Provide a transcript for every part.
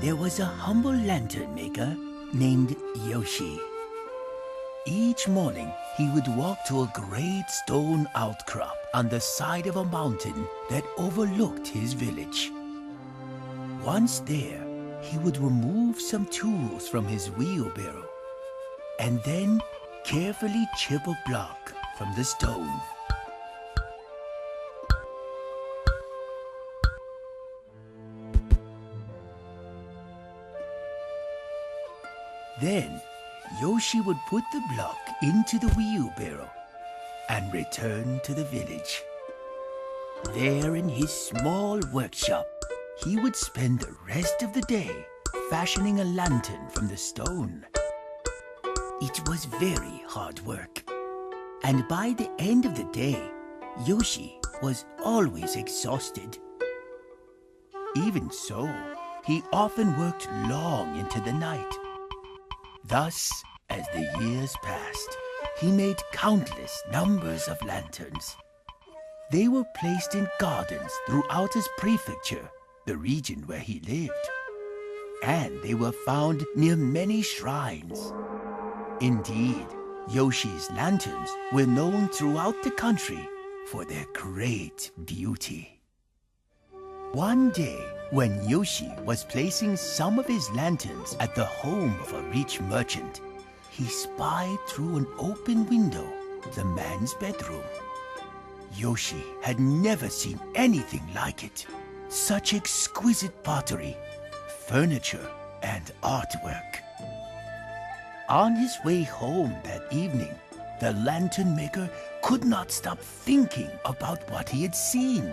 there was a humble lantern maker named Yoshi. Each morning, he would walk to a great stone outcrop on the side of a mountain that overlooked his village. Once there, he would remove some tools from his wheelbarrow and then carefully chip a block from the stone. Then, Yoshi would put the block into the wheelbarrow and return to the village. There in his small workshop, he would spend the rest of the day fashioning a lantern from the stone. It was very hard work, and by the end of the day, Yoshi was always exhausted. Even so, he often worked long into the night. Thus, as the years passed, he made countless numbers of lanterns. They were placed in gardens throughout his prefecture, the region where he lived, and they were found near many shrines. Indeed, Yoshi's lanterns were known throughout the country for their great beauty. One day, when Yoshi was placing some of his lanterns at the home of a rich merchant, he spied through an open window the man's bedroom. Yoshi had never seen anything like it. Such exquisite pottery, furniture, and artwork. On his way home that evening, the lantern maker could not stop thinking about what he had seen.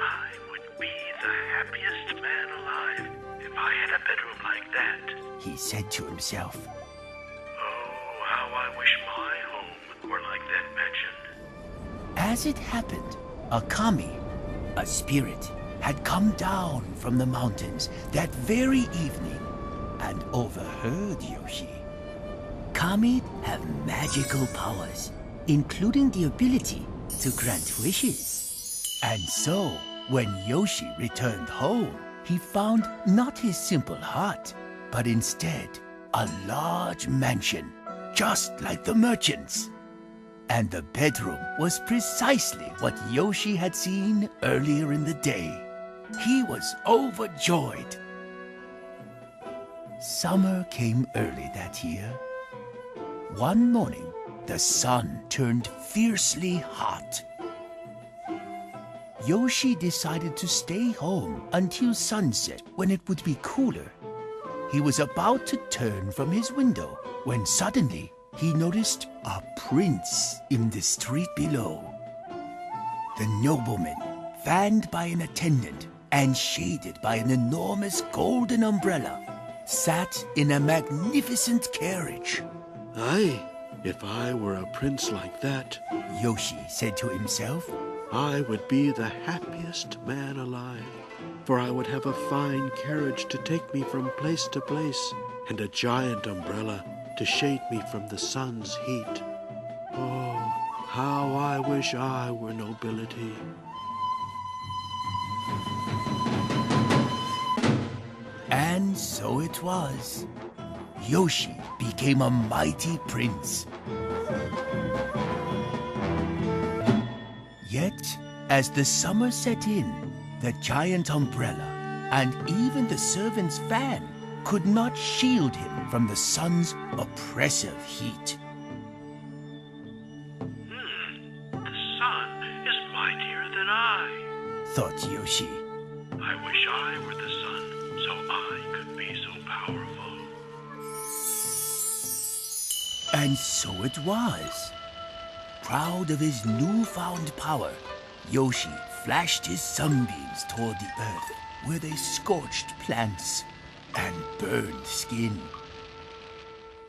I would be the happiest man alive if I had a bedroom like that, he said to himself. Oh, how I wish my home were like that mansion. As it happened, a kami, a spirit, had come down from the mountains that very evening and overheard Yoshi. Kami have magical powers, including the ability to grant wishes. And so, when Yoshi returned home, he found not his simple hut, but instead a large mansion, just like the merchant's. And the bedroom was precisely what Yoshi had seen earlier in the day. He was overjoyed. Summer came early that year. One morning, the sun turned fiercely hot. Yoshi decided to stay home until sunset when it would be cooler. He was about to turn from his window when suddenly he noticed a prince in the street below. The nobleman, fanned by an attendant and shaded by an enormous golden umbrella, sat in a magnificent carriage. Aye, if I were a prince like that, Yoshi said to himself, I would be the happiest man alive, for I would have a fine carriage to take me from place to place, and a giant umbrella to shade me from the sun's heat. Oh, how I wish I were nobility. And so it was. Yoshi became a mighty prince. Yet, as the summer set in, the giant umbrella and even the servant's fan could not shield him from the sun's oppressive heat. The sun is mightier than I, thought Yoshi. I wish I were the sun so I could be so powerful. And so it was. Proud of his newfound power, Yoshi flashed his sunbeams toward the earth, where they scorched plants and burned skin.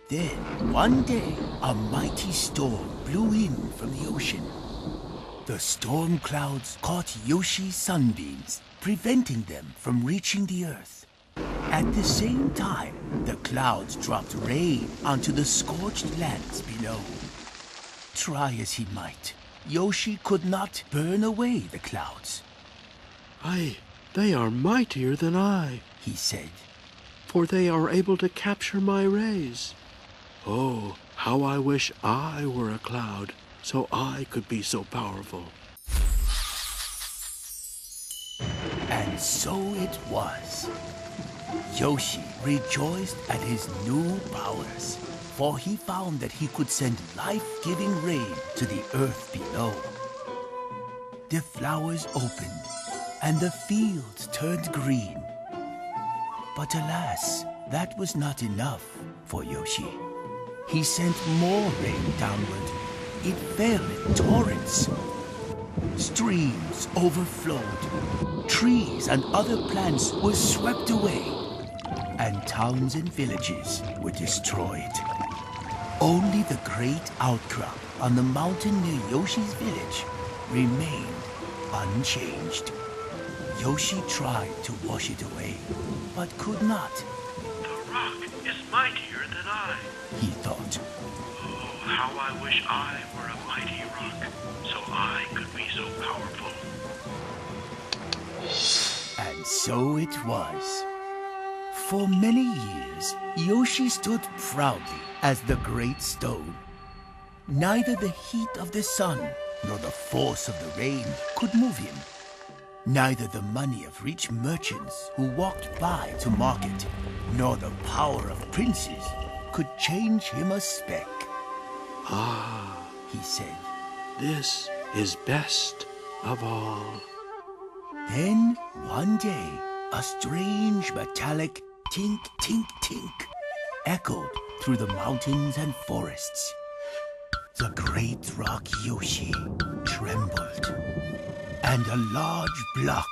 Then, one day, a mighty storm blew in from the ocean. The storm clouds caught Yoshi's sunbeams, preventing them from reaching the earth. At the same time, the clouds dropped rain onto the scorched lands below. Try as he might, Yoshi could not burn away the clouds. Aye, they are mightier than I, he said. for they are able to capture my rays. Oh, how I wish I were a cloud, so I could be so powerful. And so it was. Yoshi rejoiced at his new powers, for he found that he could send life-giving rain to the earth below. The flowers opened, and the fields turned green. But alas, that was not enough for Yoshi. He sent more rain downward. It fell in torrents. Streams overflowed. Trees and other plants were swept away. And towns and villages were destroyed. Only the great outcrop on the mountain near Yoshi's village remained unchanged. Yoshi tried to wash it away, but could not. The rock is mightier than I, He thought. Oh, how I wish I were a mighty rock, so I could be so powerful. And so it was. For many years, Yoshi stood proudly as the great stone. Neither the heat of the sun nor the force of the rain could move him. Neither the money of rich merchants who walked by to market, nor the power of princes could change him a speck. Ah, He said. this is best of all. Then, one day, a strange metallic tink, tink, tink echoed through the mountains and forests. The great rock Yoshi trembled, and a large block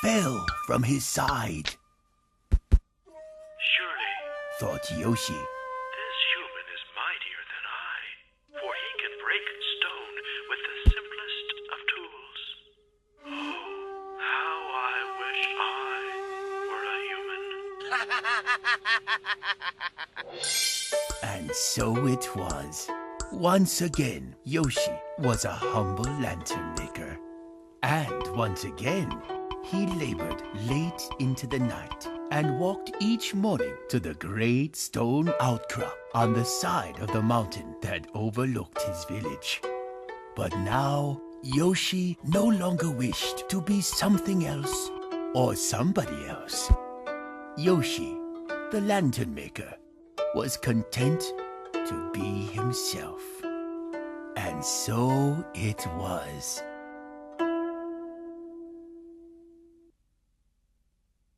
fell from his side. Surely, Thought Yoshi. this human is mightier than I, for he can break stone with the simplest of tools. Oh, how I wish I were a human. And so it was. Once again, Yoshi was a humble lantern maker. And once again, he labored late into the night and walked each morning to the great stone outcrop on the side of the mountain that overlooked his village. But now, Yoshi no longer wished to be something else or somebody else. Yoshi, the lantern maker, was content to be himself. And so it was.